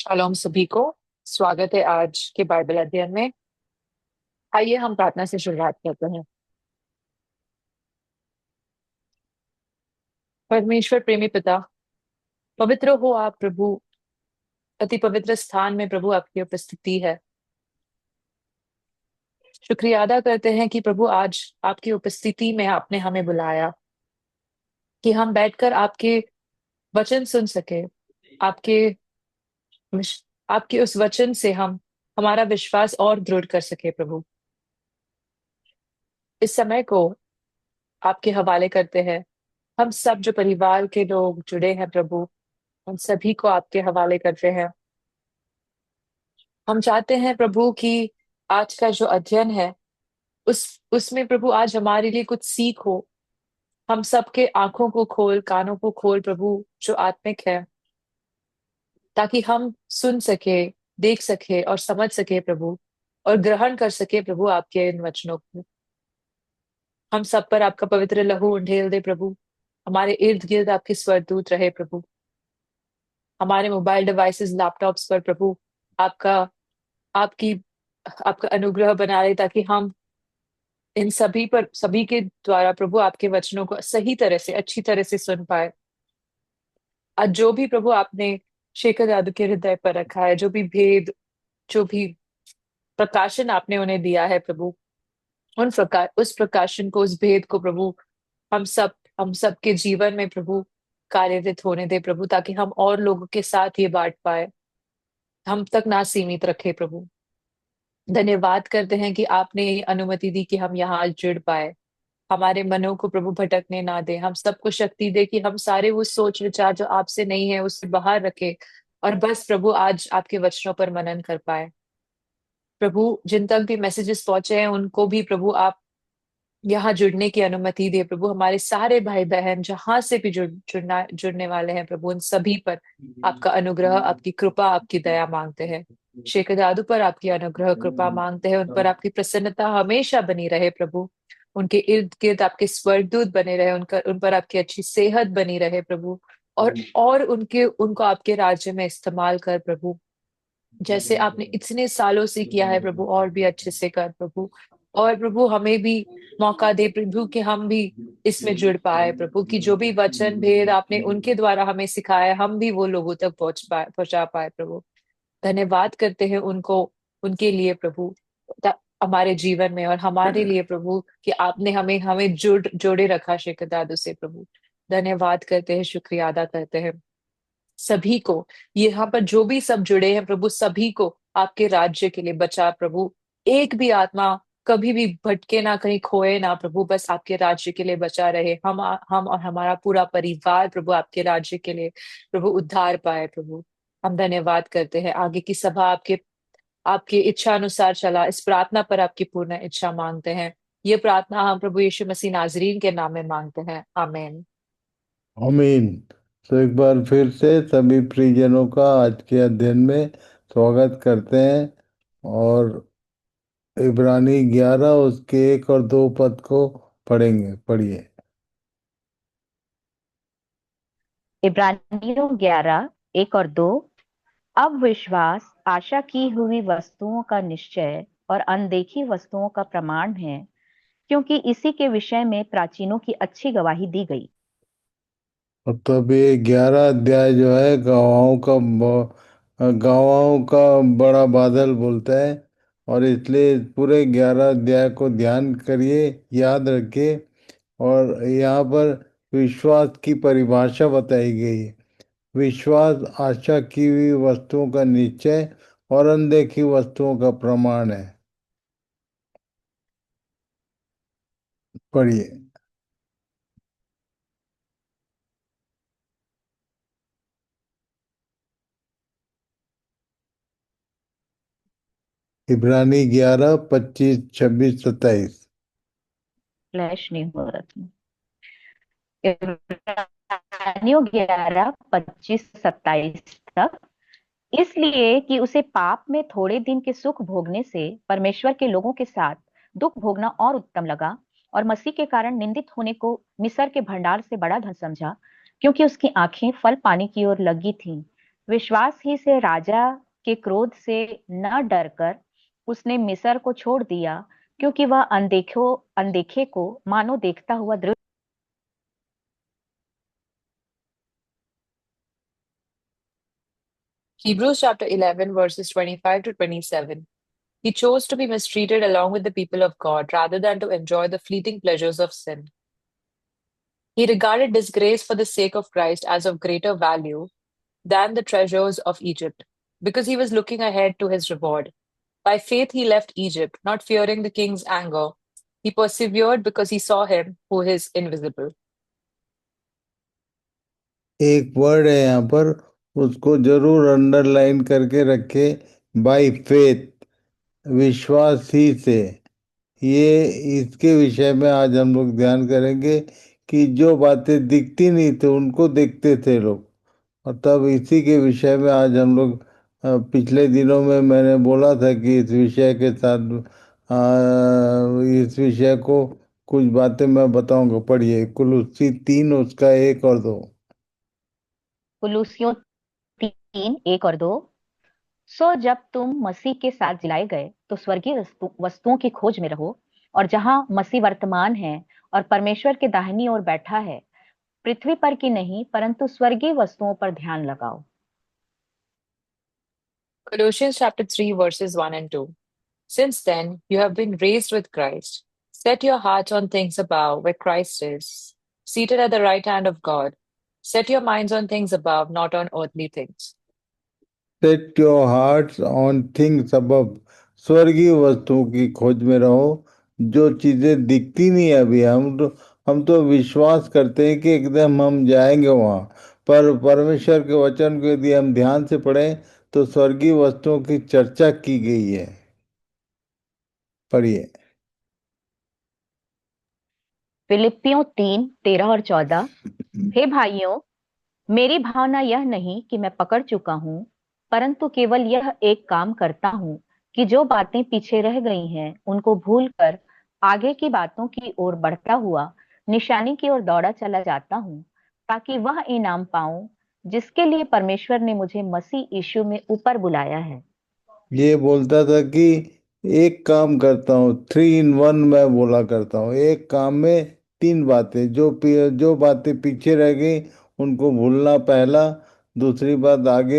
Shalom सभी को। स्वागत है आज के बाइबल अध्ययन में। आइए हम प्रार्थना से शुरुआत करते हैं। परमेश्वर प्रेमी पिता, पवित्र हो आप प्रभु। अति पवित्र स्थान में प्रभु आपकी उपस्थिति है। शुक्रिया अदा करते हैं कि प्रभु आज आपकी उपस्थिति में आपने हमें बुलाया कि हम बैठकर आपके वचन सुन सके। आपके आपके उस वचन से हम हमारा विश्वास और दृढ़ कर सके। प्रभु, इस समय को आपके हवाले करते हैं। हम सब जो परिवार के लोग जुड़े हैं प्रभु, हम सभी को आपके हवाले करते हैं। हम चाहते हैं प्रभु कि आज का जो अध्ययन है उसमें प्रभु आज हमारे लिए कुछ सीख हो। हम सबके आंखों को खोल, कानों को खोल प्रभु, जो आत्मिक है, ताकि हम सुन सके, देख सके और समझ सके प्रभु, और ग्रहण कर सके प्रभु आपके इन वचनों को। हम सब पर आपका पवित्र लहू उंडेल दे प्रभु। हमारे इर्द गिर्द आपके स्वरदूत रहे प्रभु। हमारे मोबाइल डिवाइसेस, लैपटॉप्स पर प्रभु आपका आपकी आपका अनुग्रह बना रहे, ताकि हम इन सभी पर, सभी के द्वारा प्रभु आपके वचनों को सही तरह से, अच्छी तरह से सुन पाए। आज जो भी प्रभु आपने शेखर जादू के हृदय पर रखा है, जो भी भेद, जो भी प्रकाशन आपने उन्हें दिया है प्रभु, उस प्रकाशन को, उस भेद को प्रभु हम सब के जीवन में प्रभु कार्यरत होने दे प्रभु, ताकि हम और लोगों के साथ ये बांट पाए। हम तक ना सीमित रखे प्रभु। धन्यवाद करते हैं कि आपने ये अनुमति दी कि हम यहाँ जुड़ पाए। हमारे मनों को प्रभु भटकने ना दे। हम सबको शक्ति दे कि हम सारे वो सोच विचार जो आपसे नहीं है उससे बाहर रखे, और बस प्रभु आज आपके वचनों पर मनन कर पाए। प्रभु, जिन तक भी मैसेजेस पहुंचे हैं उनको भी प्रभु आप यहाँ जुड़ने की अनुमति दे प्रभु। हमारे सारे भाई बहन जहां से भी जुड़ने वाले हैं प्रभु, उन सभी पर आपका अनुग्रह, आपकी कृपा, आपकी दया मांगते हैं। शेखर दादू पर आपकी अनुग्रह कृपा मांगते हैं। उन पर आपकी प्रसन्नता हमेशा बनी रहे प्रभु। उनके इर्द गिर्द आपके स्वर्गदूत बने रहे, उन पर आपकी अच्छी सेहत बनी रहे प्रभु। और उनको आपके राज्य में इस्तेमाल कर प्रभु, जैसे आपने इतने सालों से किया है प्रभु, और भी अच्छे से कर प्रभु। और प्रभु, हमें भी मौका दे प्रभु कि हम भी इसमें जुड़ पाए प्रभु, कि जो भी वचन भेद आपने उनके द्वारा हमें सिखाया, हम भी वो लोगों तक पहुंचा पाए प्रभु। धन्यवाद करते हैं उनको, उनके लिए प्रभु, हमारे जीवन में और हमारे लिए प्रभु, कि आपने हमें हमें जोड़े रखा शेखर दादू से प्रभु। धन्यवाद करते हैं, शुक्रिया अदा करते हैं। सभी को, यहाँ पर जो भी सब जुड़े हैं प्रभु, सभी को आपके राज्य के लिए बचा प्रभु। एक भी आत्मा कभी भी भटके ना, कहीं खोए ना प्रभु, बस आपके राज्य के लिए बचा रहे। हम और हमारा पूरा परिवार प्रभु आपके राज्य के लिए प्रभु उद्धार पाए प्रभु। हम धन्यवाद करते हैं। आगे की सभा आपके आपकी इच्छा अनुसार चला, इस प्रार्थना पर आपकी पूर्ण इच्छा मांगते हैं। ये प्रार्थना हम प्रभु यीशु मसीह नाजरीन के नाम में मांगते हैं, आमीन। आमीन। तो एक बार फिर से सभी प्रियजनों का आज के अध्ययन में स्वागत करते हैं। और इब्रानी 11 उसके 1 और 2 पद को पढ़ेंगे। पढ़िए। इब्रानियों 11, 1 और 2। अब विश्वास आशा की हुई वस्तुओं का निश्चय और अनदेखी वस्तुओं का प्रमाण है, क्योंकि इसी के विषय में प्राचीनों की अच्छी गवाही दी गई। और तब ये 11 अध्याय जो है गवाहों का बड़ा बादल बोलता है। और इसलिए पूरे 11 अध्याय को ध्यान करिए, याद रखिए। और यहाँ पर विश्वास की परिभाषा बताई गई है। विश्वास आशा की हुई वस्तुओं का निश्चय और अनदेखी वस्तुओं का प्रमाण है। पढ़िए। इब्रानी 11, 25, 26, 27। फ्लैश नहीं हो रहा था। इब्रानियों 11, 25, 27 तक। इसलिए कि उसे पाप में थोड़े दिन के सुख भोगने से परमेश्वर के लोगों के साथ दुख भोगना और उत्तम लगा, और मसीह के कारण निंदित होने को मिस्र के भंडार से बड़ा धन समझा, क्योंकि उसकी आंखें फल पाने की ओर लगी थीं, विश्वास ही से राजा के क्रोध से न डरकर उसने मिस्र को छोड़ दिया, क्योंकि वह अनदेखे को मानो देखता हुआ दृढ़। Hebrews chapter 11, verses 25 to 27. He chose to be mistreated along with the people of God rather than to enjoy the fleeting pleasures of sin. He regarded disgrace for the sake of Christ as of greater value than the treasures of Egypt, because he was looking ahead to his reward. By faith he left Egypt, not fearing the king's anger. He persevered because he saw him who is invisible. एक word है यहाँ पर, उसको जरूर underline करके रखे। By faith, विश्वास ही से। ये इसके विषय में आज हम लोग ध्यान करेंगे कि जो बातें दिखती नहीं थी उनको देखते थे लोग। और तब इसी के विषय में आज हम लोग पिछले दिनों में मैंने बोला था कि इस विषय के साथ इस विषय को कुछ बातें मैं बताऊंगा। पढ़िए कुलुस्सी 3 उसका 1 और 2। कुलुस्सियों 3, 1 और 2। सो जब तुम मसीह के साथ जिलाए गए तो स्वर्गीय वस्तुओं की खोज में रहो, और जहां मसीह वर्तमान है और परमेश्वर के दाहिनी ओर बैठा है, पृथ्वी पर की नहीं परंतु स्वर्गीय वस्तुओं पर ध्यान लगाओ। Colossians chapter 3, verses 1 and 2. Since then, you have been raised with Christ. Set your hearts on things above, where Christ is, seated at the right hand of God. Set your minds on things above, not on earthly things. Set your hearts on things above, स्वर्गीय वस्तुओं की खोज में रहो। जो चीजें दिखती नहीं है अभी, हम तो विश्वास करते हैं कि एकदम हम जाएंगे वहाँ, पर परमेश्वर के वचन को यदि हम ध्यान से पढ़ें तो स्वर्गीय वस्तुओं की चर्चा की गई है। पढ़िए। फिलिप्पियों 3, 13 और 14। हे भाइयों, मेरी भावना यह नहीं कि मैं पकड़ चुका हूं, परंतु केवल यह एक काम करता हूं कि जो बातें पीछे रह गई हैं उनको भूलकर आगे की बातों की ओर बढ़ता हुआ निशानी की ओर दौड़ा चला जाता हूं, ताकि वह इनाम पाऊं जिसके लिए परमेश्वर ने मुझे मसीह यीशु में ऊपर बुलाया है। ये बोलता था कि एक काम करता हूँ, 3 in 1 मैं बोला करता हूँ। एक काम में 3 बातें, जो बातें पीछे रह गई उनको भूलना पहला। दूसरी बात, आगे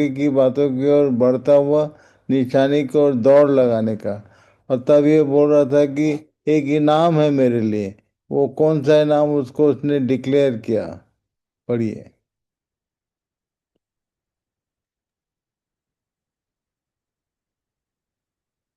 की बातों की ओर बढ़ता हुआ निशानी की ओर दौड़ लगाने का। और तब ये बोल रहा था कि एक इनाम है मेरे लिए। वो कौन सा इनाम, उसको उसने डिक्लेयर किया। पढ़िए।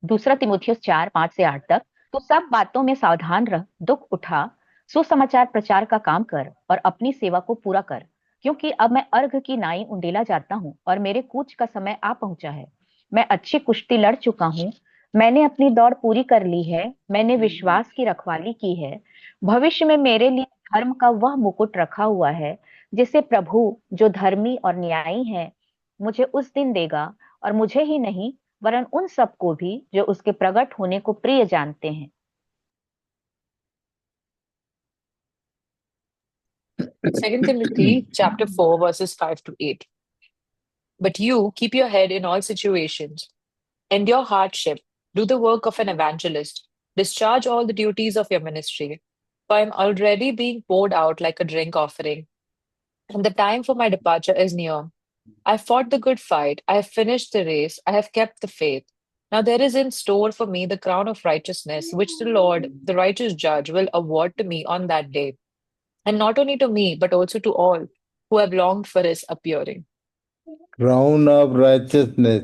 दूसरा तिमुथियुस 4, 5 से 8 तक। तो सब बातों में सावधान रह, दुख उठा, सुसमाचार प्रचार का काम कर और अपनी सेवा को पूरा कर, क्योंकि अब मैं अर्घ की नाई उंडेला जाता हूँ और मेरे कूच का समय आ पहुंचा है। मैं अच्छी कुश्ती लड़ चुका हूँ, मैंने अपनी दौड़ पूरी कर ली है, मैंने विश्वास की रखवाली की है। भविष्य में मेरे लिए धर्म का वह मुकुट रखा हुआ है, जिसे प्रभु जो धर्मी और न्यायी है मुझे उस दिन देगा, और मुझे ही नहीं वरन उन सबको भी जो उसके प्रकट होने को प्रिय जानते हैं। 2 Timothy chapter 4, verses 5 to 8. But you keep your head in all situations, endure hardship, do the work of an evangelist, discharge all the duties of your ministry. For I am already being poured out like a drink offering, and the time for my departure is near. I have fought the good fight, I have finished the race, I have kept the faith. Now there is in store for me the crown of righteousness, which the Lord, the righteous judge, will award to me on that day. And not only to me, but also to all who have longed for his appearing. Crown of righteousness,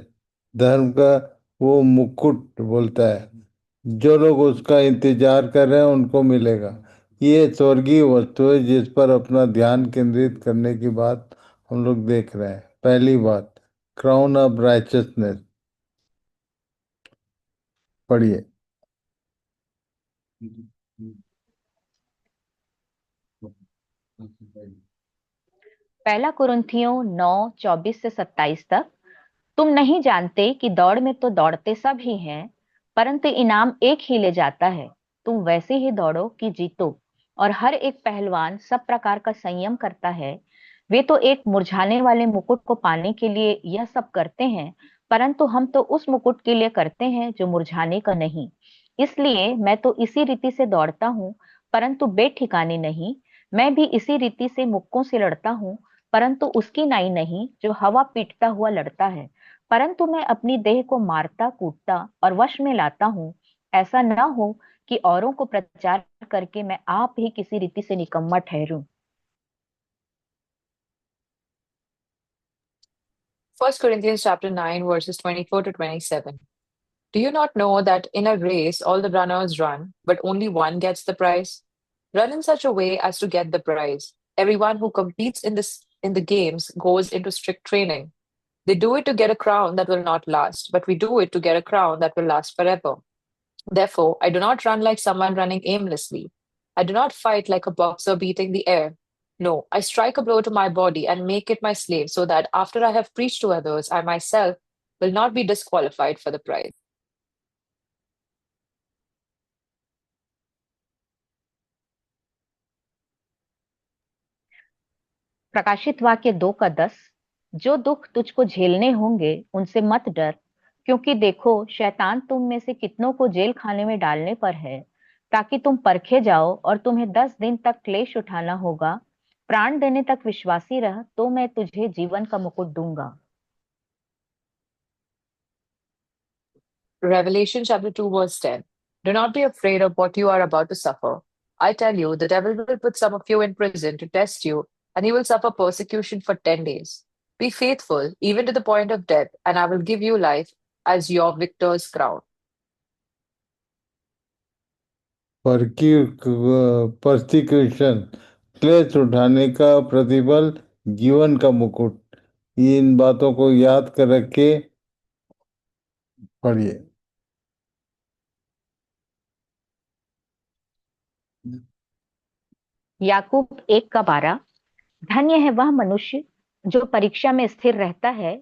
धर्म का वो मुकुट बोलता है। जो लोग उसका इंतजार कर रहे हैं उनको मिलेगा। ये स्वर्गीय वस्तु है जिस पर अपना ध्यान केंद्रित करने की बात हम लोग देख रहे हैं। पहली बात, क्राउन ऑफ राइचियसनेस। पढ़िए। पहला कुरिन्थियों 9, 24 से 27 तक। तुम नहीं जानते कि दौड़ में तो दौड़ते सब ही हैं, परंतु इनाम एक ही ले जाता है। तुम वैसे ही दौड़ो कि जीतो। और हर एक पहलवान सब प्रकार का संयम करता है। वे तो एक मुरझाने वाले मुकुट को पाने के लिए यह सब करते हैं, परंतु हम तो उस मुकुट के लिए करते हैं जो मुरझाने का नहीं। इसलिए मैं तो इसी रीति से दौड़ता हूँ, परंतु बेठिकाने नहीं। मैं भी इसी रीति से मुक्कों से लड़ता हूँ, परंतु उसकी नाई नहीं जो हवा पीटता हुआ लड़ता है। परंतु मैं अपनी देह को मारता कूटता और वश में लाता हूँ, ऐसा न हो कि औरों को प्रचार करके मैं आप ही किसी रीति से निकम्मा ठहरूं। 1 Corinthians chapter 9 verses 24 to 27. Do you not know that in a race all the runners run, but only one gets the prize? Run in such a way as to get the prize. Everyone who competes in the games goes into strict training. They do it to get a crown that will not last, but we do it to get a crown that will last forever. Therefore, I do not run like someone running aimlessly. I do not fight like a boxer beating the air. No, I strike a blow to my body and make it my slave so that after I have preached to others, I myself will not be disqualified for the prize. प्रकाशित वाक्य 2 का 10। जो दुख तुझको झेलने होंगे उनसे मत डर, क्योंकि देखो शैतान तुम में से कितनों को जेल खाने में डालने पर है, ताकि तुम परखे जाओ, और तुम्हें 10 दिन तक क्लेश उठाना होगा। प्राण देने तक विश्वासी रह, तो मैं तुझे जीवन का मुकुट दूंगा। Revelation chapter 2, verse 10. Do not be afraid of what you are about to suffer. I tell you, the devil will put some of you in prison to test you, and you will suffer persecution for 10 days. Be faithful, even to the point of death, and I will give you life as your victor's crown. Persecution, क्लेश उठाने का प्रतिफल, जीवन का मुकुट। इन बातों को याद कर रखे पढ़िए। याकूब 1 का 12। धन्य है वह मनुष्य जो परीक्षा में स्थिर रहता है,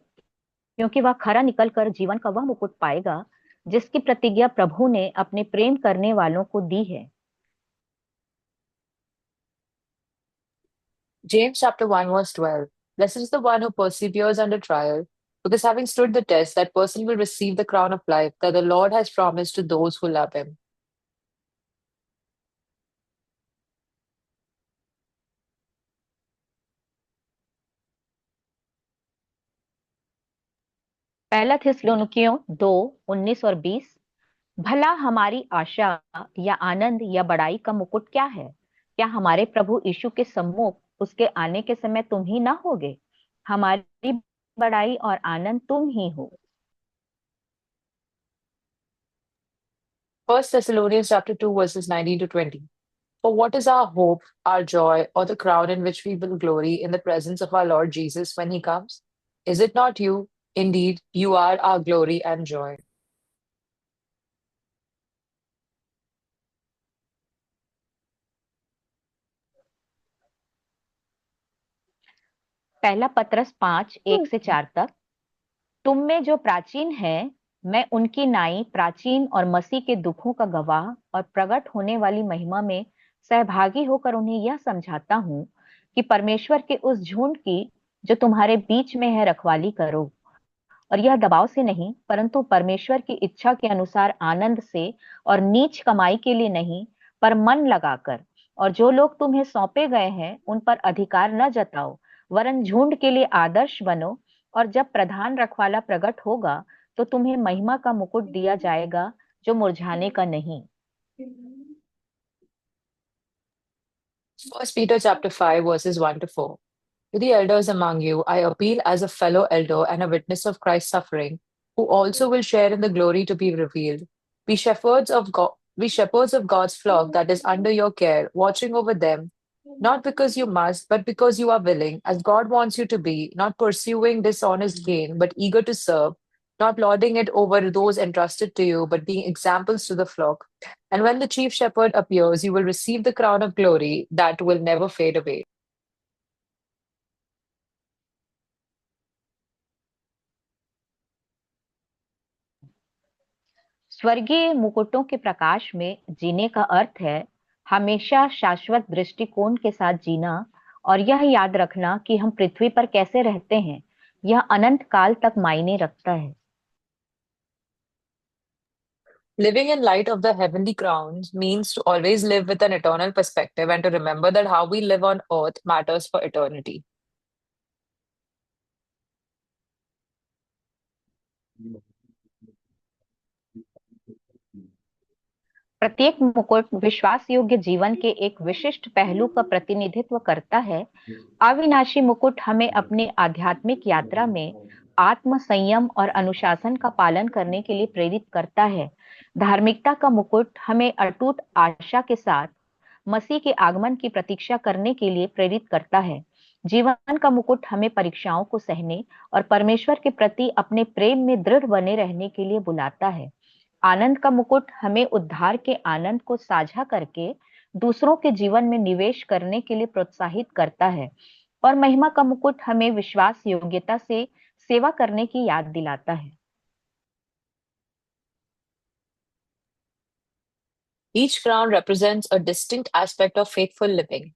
क्योंकि वह खरा निकलकर जीवन का वह मुकुट पाएगा जिसकी प्रतिज्ञा प्रभु ने अपने प्रेम करने वालों को दी है। James chapter 1, verse 12. Blessed is the one who perseveres under trial, because having stood the test, that person will receive the crown of life that the Lord has promised to those who love him. पहला थिस्सलुनीकियों 2:19 और 20। भला हमारी आशा या आनंद या बड़ाई का मुकुट क्या है? क्या हमारे प्रभु यीशु के सम्मुख उसके आने के समय तुम ही ना होगे? हमारी बड़ाई और आनंद तुम ही हो। 1 Thessalonians chapter 2, verses 19 to 20. For what is our hope, our joy, or the crown in which we will glory in the presence of our Lord Jesus when he comes? Is it not you? Indeed, you are our glory and joy. पहला पत्रस 5:1 से 4 तक। तुम में जो प्राचीन है, मैं उनकी नाई प्राचीन और मसीह के दुखों का गवाह और प्रकट होने वाली महिमा में सहभागी होकर उन्हें यह समझाता हूँ कि परमेश्वर के उस झुंड की जो तुम्हारे बीच में है रखवाली करो, और यह दबाव से नहीं, परंतु परमेश्वर की इच्छा के अनुसार आनंद से, और नीच कमाई के लिए नहीं, पर मन लगाकर। और जो लोग तुम्हें सौंपे गए हैं उन पर अधिकार न जताओ, वरन झुंड के लिए आदर्श बनो। और जब प्रधान रखवाला प्रकट होगा तो तुम्हें महिमा का मुकुट दिया जाएगा जो मुरझाने का नहीं। 1 Peter chapter 5, verses 1 to 4. To the elders among you, I appeal as a fellow elder and a witness of Christ's suffering, who also will share in the glory to be revealed. Be shepherds of God. Be shepherds of God's flock that is under your care, watching over them, not because you must, but because you are willing, as God wants you to be, not pursuing dishonest gain, but eager to serve, not lording it over those entrusted to you, but being examples to the flock. And when the chief shepherd appears, you will receive the crown of glory that will never fade away. स्वर्गीय मुकुटों के प्रकाश में जीने का अर्थ है हमेशा शाश्वत दृष्टिकोण के साथ जीना और यह याद रखना कि हम पृथ्वी पर कैसे रहते हैं, यह अनंत काल तक मायने रखता है। Living in light of the heavenly crowns means to always live with an eternal perspective and to remember that how we live on earth matters for eternity. प्रत्येक मुकुट विश्वास योग्य जीवन के एक विशिष्ट पहलू का प्रतिनिधित्व करता है। अविनाशी मुकुट हमें अपने आध्यात्मिक यात्रा में आत्म संयम और अनुशासन का पालन करने के लिए प्रेरित करता है। धार्मिकता का मुकुट हमें अटूट आशा के साथ मसीह के आगमन की प्रतीक्षा करने के लिए प्रेरित करता है। जीवन का मुकुट हमें परीक्षाओं को सहने और परमेश्वर के प्रति अपने प्रेम में दृढ़ बने रहने के लिए बुलाता है। आनंद का मुकुट हमें उद्धार के आनंद को साझा करके दूसरों के जीवन में निवेश करने के लिए प्रोत्साहित करता है। और महिमा का मुकुट हमें विश्वास योग्यता से सेवा करने की याद दिलाता है। Each crown represents a distinct aspect of faithful living.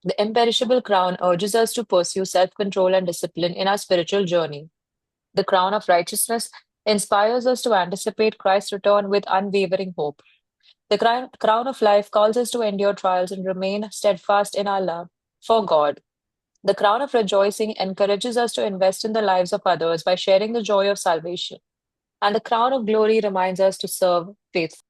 The imperishable crown urges us to pursue self control and discipline in our spiritual journey. The crown of righteousness inspires us to anticipate Christ's return with unwavering hope. The crown of life calls us to endure trials and remain steadfast in our love for God. The crown of rejoicing encourages us to invest in the lives of others by sharing the joy of salvation. And the crown of glory reminds us to serve faithfully.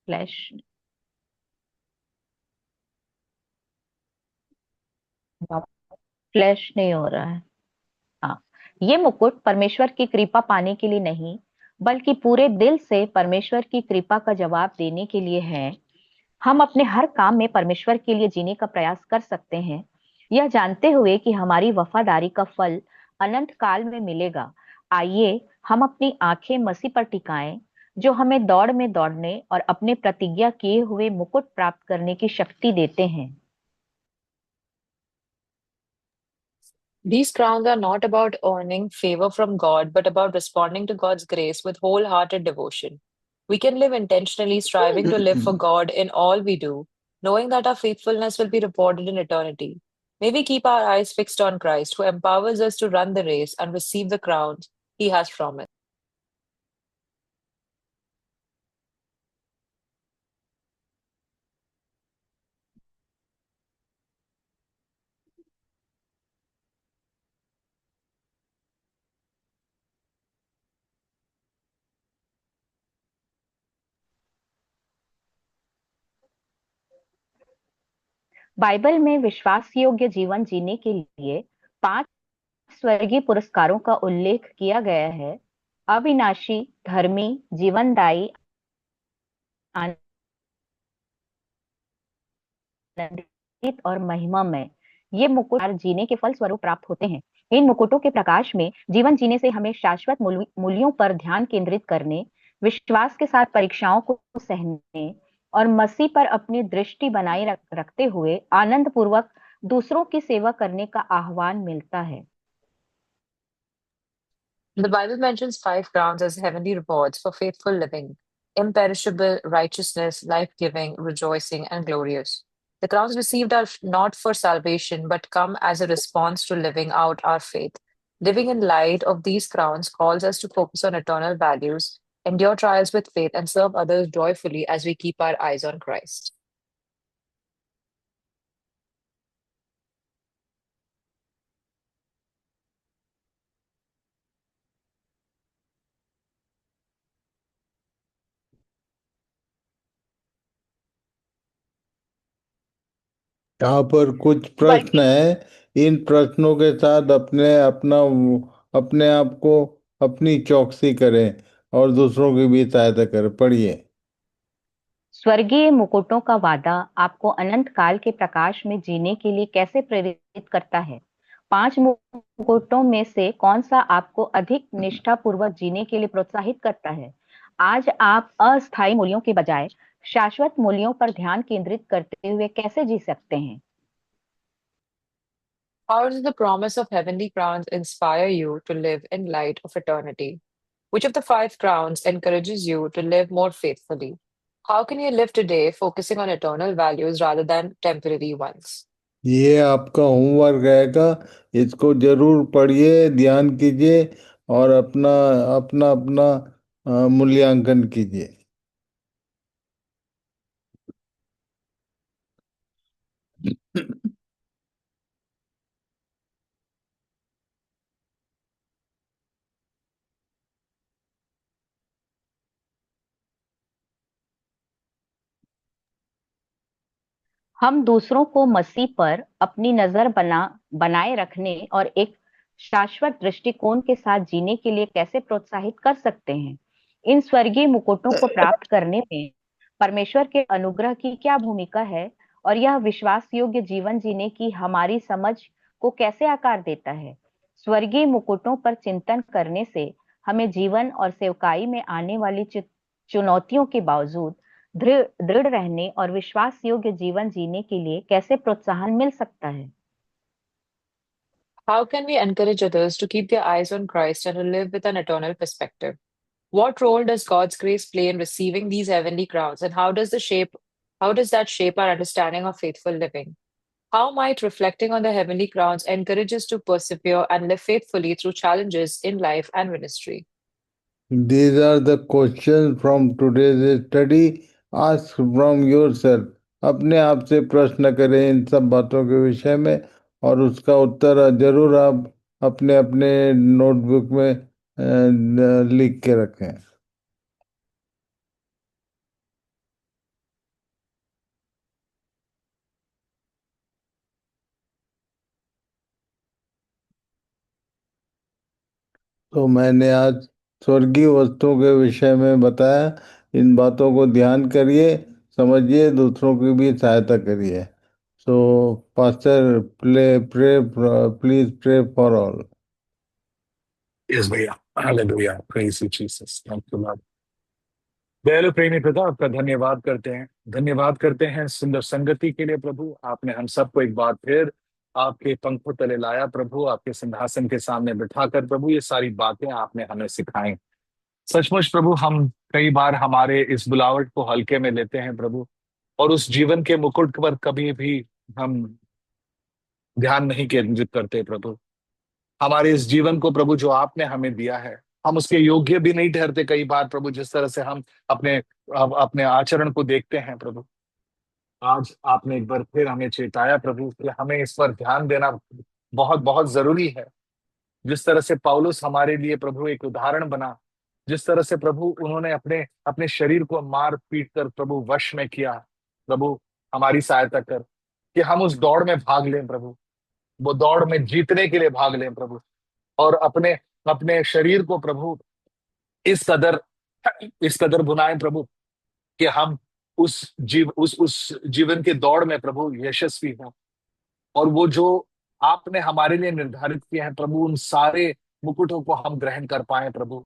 Flash flash नहीं हो रहा है। हाँ, ये मुकुट परमेश्वर की कृपा पाने के लिए नहीं, बल्कि पूरे दिल से परमेश्वर की कृपा का जवाब देने के लिए है। हम अपने हर काम में परमेश्वर के लिए जीने का प्रयास कर सकते हैं, यह जानते हुए कि हमारी वफादारी का फल अनंत काल में मिलेगा। आइए हम अपनी आंखें मसीह पर टिकाएं, जो हमें दौड़ में दौड़ने और अपने प्रतिज्ञा किए हुए मुकुट प्राप्त करने की शक्ति देते हैं। These crowns are not about earning favor from God, but about responding to God's grace with wholehearted devotion. We can live intentionally, striving to live for God in all we do, knowing that our faithfulness will be rewarded in eternity. May we keep our eyes fixed on Christ, who empowers us to run the race and receive the crowns he has promised. Bible में विश्वास योग्य जीवन जीने के लिए 5 स्वर्गीय पुरस्कारों का उल्लेख किया गया है। अविनाशी, धर्मी, जीवनदायी, आनंदित और महिमामय, ये मुकुट जीने के फल स्वरूप प्राप्त होते हैं। इन मुकुटों के प्रकाश में जीवन जीने से हमें शाश्वत मूल्यों पर ध्यान केंद्रित करने, विश्वास के साथ परीक्षाओं को सहने और मसीह पर अपनी दृष्टि बनाए रखते हुए आनंद पूर्वक दूसरों की सेवा करने का आह्वान मिलता है। The Bible mentions 5 crowns as heavenly rewards for faithful living: imperishable, righteousness, life giving, rejoicing, and glorious. The crowns received are not for salvation, but come as a response to living out our faith. Living in light of these crowns calls us to focus on eternal values, endure trials with faith, and serve others joyfully as we keep our eyes on Christ. यहाँ पर कुछ प्रश्न बल्कि है। इन प्रश्नों के साथ अपने आप को अपनी चौकसी करें और दूसरों की भी सहायता करें। पढ़िए। स्वर्गीय मुकुटों का वादा आपको अनंत काल के प्रकाश में जीने के लिए कैसे प्रेरित करता है? 5 मुकुटों में से कौन सा आपको अधिक निष्ठापूर्वक जीने के लिए प्रोत्साहित करता है? आज आप अस्थायी मूल्यों के बजाय शाश्वत मूल्यों पर ध्यान केंद्रित करते हुए कैसे जी सकते हैं? How does the promise of heavenly crowns inspire you to live in light of eternity? Which of the five crowns encourages you to live more faithfully? How can you live today focusing on eternal values rather than temporary ones? ये आपका homework रहेगा। इसको जरूर पढ़िए, ध्यान कीजिए और अपना अपना अपना मूल्यांकन कीजिए। हम दूसरों को मसीह पर अपनी नजर बनाए रखने और एक शाश्वत दृष्टिकोण के साथ जीने के लिए कैसे प्रोत्साहित कर सकते हैं? इन स्वर्गीय मुकुटों को प्राप्त करने में परमेश्वर के अनुग्रह की क्या भूमिका है और यह विश्वास योग्य जीवन जीने की हमारी समझ को कैसे आकार देता है? स्वर्गीय मुकुटों पर चिंतन करने से हमें जीवन और सेवकाई में आने वाली चुनौतियों के बावजूद दृढ़ दृढ़ रहने और विश्वास योग्य जीवन जीने के लिए कैसे प्रोत्साहन मिल सकता है? How can we encourage others to keep their eyes on Christ and to live with an eternal perspective? What role does God's grace play in receiving these heavenly crowns, and how does that shape our understanding of faithful living? How might reflecting on the heavenly crowns encourage us to persevere and live faithfully through challenges in life and ministry? These are the questions from today's study. Ask from yourself. अपने आप से प्रश्न करें इन सब बातों के विषय में और उसका उत्तर जरूर आप अपने अपने नोटबुक में लिख के रखें। तो मैंने आज स्वर्गीय वस्तुओं के विषय में बताया। इन बातों को ध्यान करिए, समझिए, दूसरों की भी सहायता करिए। So pastor please pray for all. Yes भैया, hallelujah, praise you Jesus, thank you Lord. दयालु प्रेमी पिता, आपका धन्यवाद करते हैं सुंदर संगति के लिए प्रभु। आपने हम सबको एक बार फिर आपके पंखों तले लाया प्रभु, आपके सिंहासन के सामने बिठाकर प्रभु ये सारी बातें आपने हमें सिखाई। सचमुच प्रभु, हम कई बार हमारे इस बुलावट को हल्के में लेते हैं प्रभु, और उस जीवन के मुकुट पर कभी भी हम ध्यान नहीं केंद्रित करते प्रभु। हमारे इस जीवन को प्रभु जो आपने हमें दिया है, हम उसके योग्य भी नहीं ठहरते कई बार प्रभु, जिस तरह से हम अपने अपने आचरण को देखते हैं प्रभु। आज आपने एक बार फिर हमें चेताया प्रभु कि हमें इस पर ध्यान देना बहुत बहुत जरूरी है। जिस तरह से पौलुस हमारे लिए प्रभु एक उदाहरण बना, जिस तरह से प्रभु उन्होंने अपने अपने शरीर को मार पीट कर प्रभु वश में किया, प्रभु हमारी सहायता कर कि हम उस दौड़ में भाग लें प्रभु, वो दौड़ में जीतने के लिए भाग लें प्रभु, और अपने अपने शरीर को प्रभु इस कदर बुनाएं प्रभु कि हम उस जीवन के दौड़ में प्रभु यशस्वी हों, और वो जो आपने हमारे लिए निर्धारित किए हैं प्रभु, उन सारे मुकुटों को हम ग्रहण कर पाए प्रभु।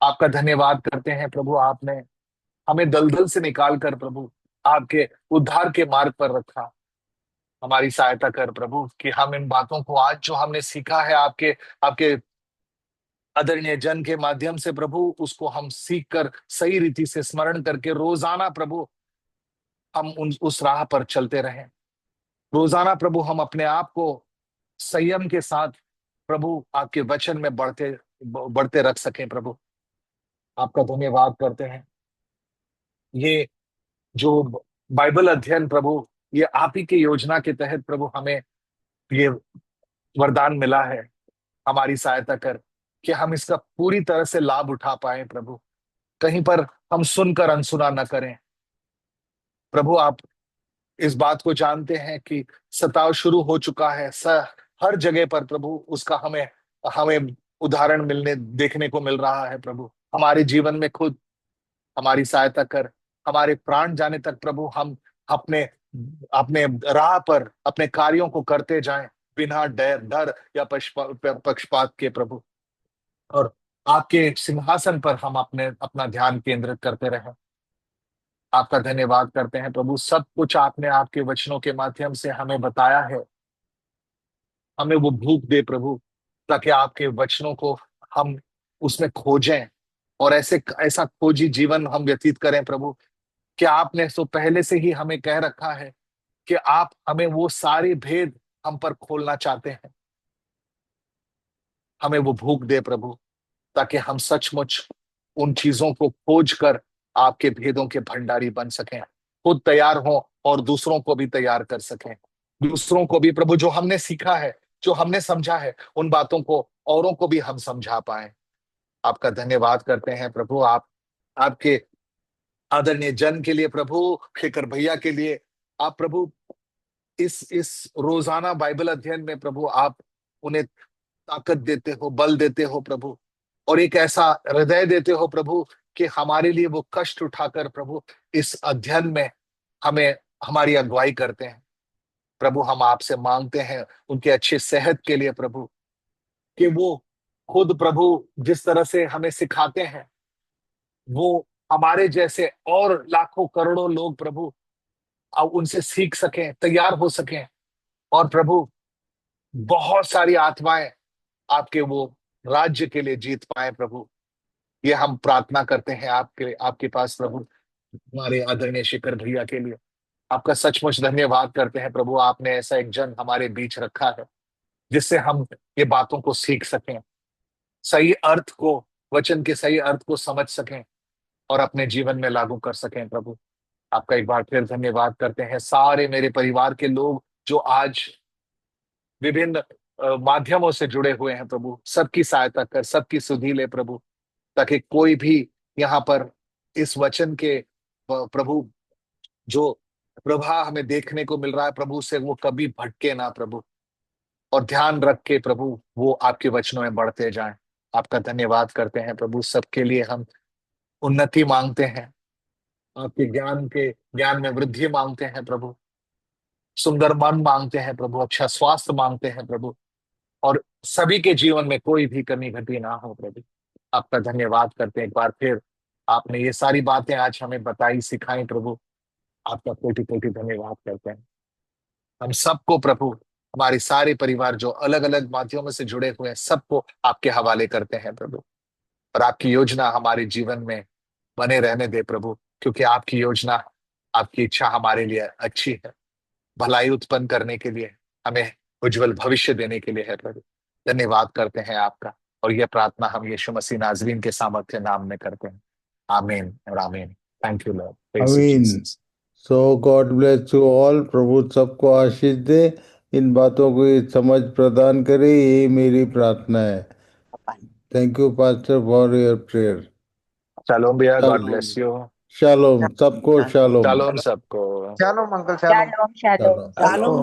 आपका धन्यवाद करते हैं प्रभु, आपने हमें दलदल से निकाल कर प्रभु आपके उद्धार के मार्ग पर रखा। हमारी सहायता कर प्रभु कि हम इन बातों को आज जो हमने सीखा है आपके आपके आदरणीय जन के माध्यम से प्रभु, उसको हम सीख कर सही रीति से स्मरण करके रोजाना प्रभु हम उस राह पर चलते रहें। रोजाना प्रभु हम अपने आप को संयम के साथ प्रभु आपके वचन में बढ़ते बढ़ते रख सकें प्रभु। आपका धन्यवाद करते हैं। ये जो बाइबल अध्ययन प्रभु, ये आप ही की योजना के तहत प्रभु हमें ये वरदान मिला है। हमारी सहायता कर कि हम इसका पूरी तरह से लाभ उठा पाए प्रभु, कहीं पर हम सुनकर अनसुना न करें प्रभु। आप इस बात को जानते हैं कि सताव शुरू हो चुका है हर जगह पर प्रभु, उसका हमें हमें उदाहरण मिलने देखने को मिल रहा है प्रभु। हमारे जीवन में खुद हमारी सहायता कर, हमारे प्राण जाने तक प्रभु हम अपने अपने राह पर अपने कार्यों को करते जाएं बिना डर या पक्षपात के प्रभु, और आपके सिंहासन पर हम अपना ध्यान केंद्रित करते रहें। आपका धन्यवाद करते हैं प्रभु, सब कुछ आपने आपके वचनों के माध्यम से हमें बताया है। हमें वो भूख दे प्रभु, ताकि आपके वचनों को हम उसमें खोजें और ऐसा खोजी जीवन हम व्यतीत करें प्रभु, कि आपने तो पहले से ही हमें कह रखा है कि आप हमें वो सारे भेद हम पर खोलना चाहते हैं। हमें वो भूख दे प्रभु, ताकि हम सचमुच उन चीजों को खोज कर आपके भेदों के भंडारी बन सकें, खुद तैयार हों और दूसरों को भी तैयार कर सकें। दूसरों को भी प्रभु, जो हमने सीखा है, जो हमने समझा है, उन बातों को औरों को भी हम समझा पाए। आपका धन्यवाद करते हैं प्रभु, आप आपके आदरणीय जन के लिए प्रभु, शेखर भैया के लिए आप प्रभु इस रोजाना बाइबल अध्ययन में प्रभु आप उन्हें ताकत देते हो, बल देते हो प्रभु, और एक ऐसा हृदय देते हो प्रभु कि हमारे लिए वो कष्ट उठाकर प्रभु इस अध्ययन में हमें हमारी अगुवाई करते हैं प्रभु। हम आपसे मांगते हैं उनके अच्छे सेहत के लिए प्रभु, कि वो खुद प्रभु जिस तरह से हमें सिखाते हैं, वो हमारे जैसे और लाखों करोड़ों लोग प्रभु अब उनसे सीख सकें, तैयार हो सकें, और प्रभु बहुत सारी आत्माएं आपके वो राज्य के लिए जीत पाए प्रभु। ये हम प्रार्थना करते हैं आपके पास प्रभु, हमारे आदरणीय शेखर भैया के लिए आपका सचमुच धन्यवाद करते हैं प्रभु। आपने ऐसा एक जन हमारे बीच रखा है जिससे हम ये बातों को सीख सकें, सही अर्थ को, वचन के सही अर्थ को समझ सकें और अपने जीवन में लागू कर सकें प्रभु। आपका एक बार फिर धन्यवाद करते हैं। सारे मेरे परिवार के लोग जो आज विभिन्न माध्यमों से जुड़े हुए हैं प्रभु, सबकी सहायता कर, सबकी सुधि ले प्रभु, ताकि कोई भी यहाँ पर इस वचन के प्रभु जो प्रभाव हमें देखने को मिल रहा है प्रभु, से वो कभी भटके ना प्रभु, और ध्यान रख के प्रभु वो आपके वचनों में बढ़ते जाएं। आपका धन्यवाद करते हैं प्रभु। सबके लिए हम उन्नति मांगते हैं, आपके ज्ञान में वृद्धि मांगते हैं प्रभु, सुंदर मन मांगते हैं प्रभु, अच्छा स्वास्थ्य मांगते हैं प्रभु, और सभी के जीवन में कोई भी कमी घटी ना हो प्रभु। आपका धन्यवाद करते हैं एक बार फिर, आपने ये सारी बातें आज हमें बताई, सिखाई प्रभु। आपका कोटि कोटि धन्यवाद करते हैं। हम सबको प्रभु, हमारे सारे परिवार जो अलग अलग माध्यमों से जुड़े हुए हैं, सबको आपके हवाले करते हैं प्रभु, और आपकी योजना हमारे जीवन में बने रहने दे प्रभु, क्योंकि आपकी योजना, आपकी इच्छा हमारे लिए अच्छी है, भलाई उत्पन्न करने के लिए, हमें उज्जवल भविष्य देने के लिए है प्रभु। धन्यवाद करते हैं आपका, और यह प्रार्थना हम यीशु मसीह नाज़रीन के सामर्थ्य नाम में करते हैं। आमीन और आमीन। Thank you Lord, praise you आमीन। Jesus. So God bless you all. प्रभु सबको आशीष दे, इन बातों को समझ प्रदान करे, ये मेरी प्रार्थना है। Thank you pastor for your prayer. शालोम भैया, गॉड शालोम। Bless you. शालोम सबको, शालोम। शालोम सबको। शालोम अंकल, शालोम। शालोम शालोम शालोम। शालोम।